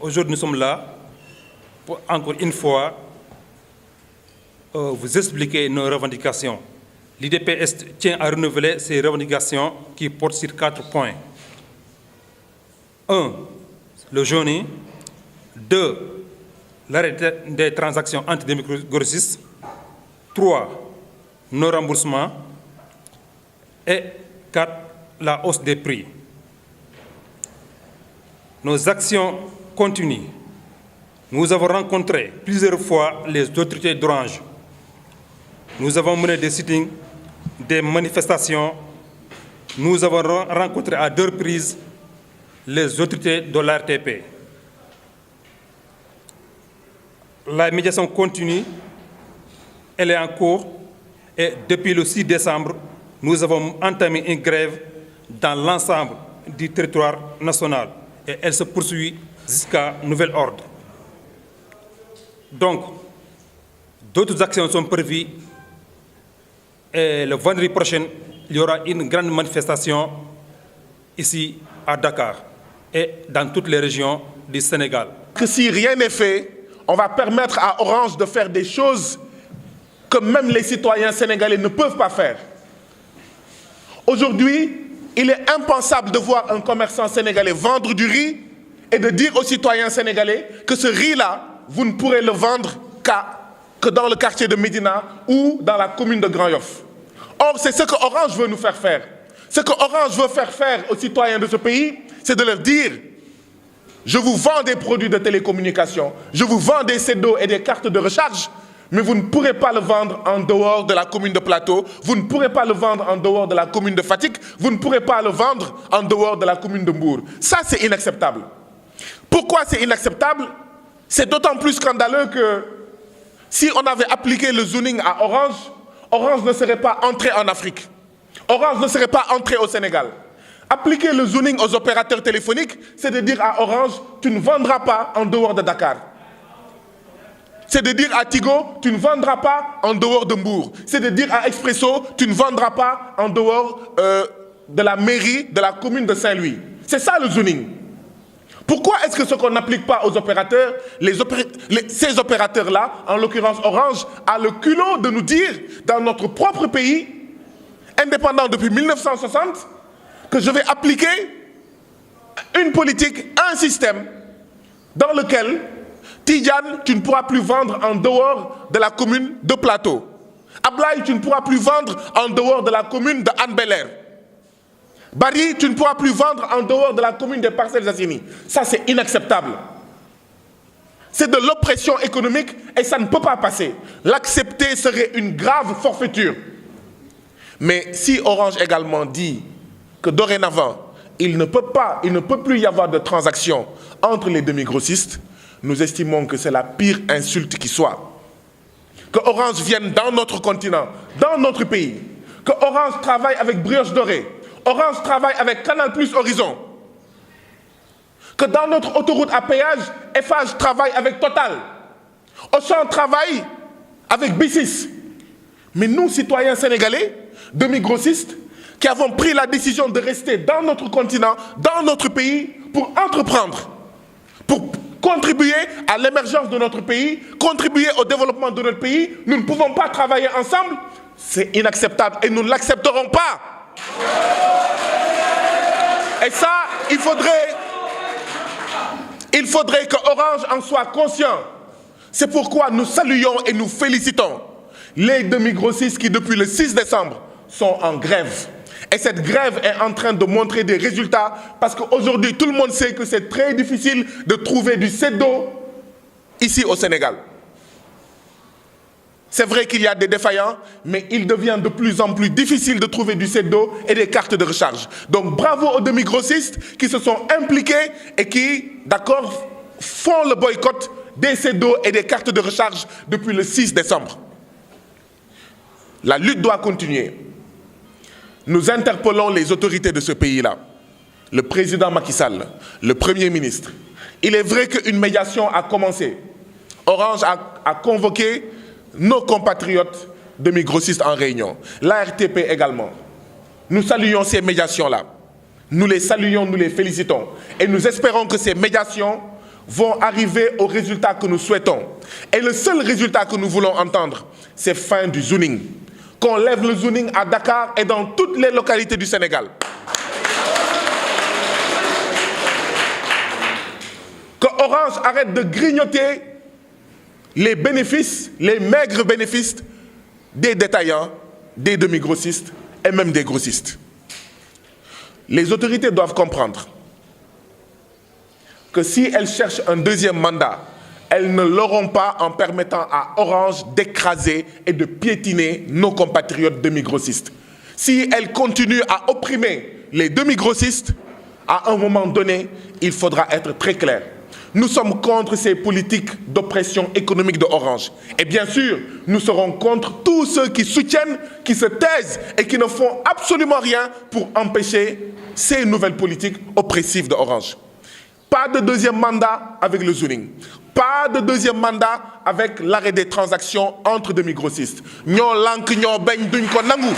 aujourd'hui nous sommes là pour encore une fois vous expliquer nos revendications. L'IDPS tient à renouveler ses revendications qui portent sur 4 points. 1. Le jaune. 2. L'arrêt des transactions antidémocratistes. 3. Nos remboursements. Et 4. La hausse des prix. Nos actions continuent. Nous avons rencontré plusieurs fois les autorités d'Orange. Nous avons mené des sittings, des manifestations. Nous avons rencontré à 2 reprises les autorités de l'ARTP. La médiation continue, elle est en cours et depuis le 6 décembre, nous avons entamé une grève dans l'ensemble du territoire national et elle se poursuit jusqu'à nouvel ordre. Donc, d'autres actions sont prévues et le vendredi prochain, il y aura une grande manifestation ici à Dakar et dans toutes les régions du Sénégal. Que si rien n'est fait, on va permettre à Orange de faire des choses que même les citoyens sénégalais ne peuvent pas faire. Aujourd'hui, il est impensable de voir un commerçant sénégalais vendre du riz et de dire aux citoyens sénégalais que ce riz-là, vous ne pourrez le vendre que dans le quartier de Médina ou dans la commune de Grand Yoff. Or, c'est ce que Orange veut nous faire faire. Ce que Orange veut faire faire aux citoyens de ce pays, c'est de leur dire « Je vous vends des produits de télécommunication, je vous vends des CEDO et des cartes de recharge, mais vous ne pourrez pas le vendre en dehors de la commune de Plateau, vous ne pourrez pas le vendre en dehors de la commune de Fatick, vous ne pourrez pas le vendre en dehors de la commune de Mbour. » Ça, c'est inacceptable. Pourquoi c'est inacceptable? C'est d'autant plus scandaleux que si on avait appliqué le zoning à Orange, Orange ne serait pas entré en Afrique. Orange ne serait pas entré au Sénégal. Appliquer le zoning aux opérateurs téléphoniques, c'est de dire à Orange, tu ne vendras pas en dehors de Dakar. C'est de dire à Tigo, tu ne vendras pas en dehors de Mbour. C'est de dire à Expresso, tu ne vendras pas en dehors de la mairie de la commune de Saint-Louis. C'est ça le zoning. Pourquoi est-ce que ce qu'on n'applique pas aux opérateurs, ces opérateurs-là, en l'occurrence Orange, a le culot de nous dire, dans notre propre pays, indépendant depuis 1960, que je vais appliquer une politique, un système, dans lequel, Tidjane, tu ne pourras plus vendre en dehors de la commune de Plateau. Ablaye, tu ne pourras plus vendre en dehors de la commune de Hann-Bel-Air. Barry, tu ne pourras plus vendre en dehors de la commune des Parcelles Assainies. Ça, c'est inacceptable. C'est de l'oppression économique et ça ne peut pas passer. L'accepter serait une grave forfaiture. Mais si Orange également dit que dorénavant, il ne peut plus y avoir de transaction entre les demi-grossistes, nous estimons que c'est la pire insulte qui soit. Que Orange vienne dans notre continent, dans notre pays, que Orange travaille avec Brioche Dorée, Orange travaille avec Canal Plus Horizon, que dans notre autoroute à péage, Eiffage travaille avec Total, Auchan travaille avec B6. Mais nous, citoyens sénégalais, demi-grossistes, qui avons pris la décision de rester dans notre continent, dans notre pays, pour entreprendre, pour contribuer à l'émergence de notre pays, contribuer au développement de notre pays, nous ne pouvons pas travailler ensemble. C'est inacceptable et nous ne l'accepterons pas. Et ça, il faudrait que Orange en soit conscient. C'est pourquoi nous saluons et nous félicitons les demi-grossistes qui, depuis le 6 décembre, sont en grève. Et cette grève est en train de montrer des résultats parce qu'aujourd'hui, tout le monde sait que c'est très difficile de trouver du CEDO ici au Sénégal. C'est vrai qu'il y a des défaillants, mais il devient de plus en plus difficile de trouver du CEDO et des cartes de recharge. Donc bravo aux demi-grossistes qui se sont impliqués et qui, d'accord, font le boycott des CEDO et des cartes de recharge depuis le 6 décembre. La lutte doit continuer. Nous interpellons les autorités de ce pays-là, le président Macky Sall, le Premier ministre. Il est vrai qu'une médiation a commencé. Orange a convoqué nos compatriotes demi-grossistes en réunion, l'ARTP également. Nous saluons ces médiations-là. Nous les saluons, nous les félicitons. Et nous espérons que ces médiations vont arriver au résultat que nous souhaitons. Et le seul résultat que nous voulons entendre, c'est fin du zooning. Qu'on lève le zooning à Dakar et dans toutes les localités du Sénégal. Que Orange arrête de grignoter les bénéfices, les maigres bénéfices des détaillants, des demi-grossistes et même des grossistes. Les autorités doivent comprendre que si elles cherchent un deuxième mandat, elles ne l'auront pas en permettant à Orange d'écraser et de piétiner nos compatriotes demi-grossistes. Si elles continuent à opprimer les demi-grossistes, à un moment donné, il faudra être très clair. Nous sommes contre ces politiques d'oppression économique de Orange. Et bien sûr, nous serons contre tous ceux qui soutiennent, qui se taisent et qui ne font absolument rien pour empêcher ces nouvelles politiques oppressives de Orange. Pas de deuxième mandat avec le zooning. Pas de deuxième mandat avec l'arrêt des transactions entre demi-grossistes. Ñoo lank ñoo bañ duñ ko nangu.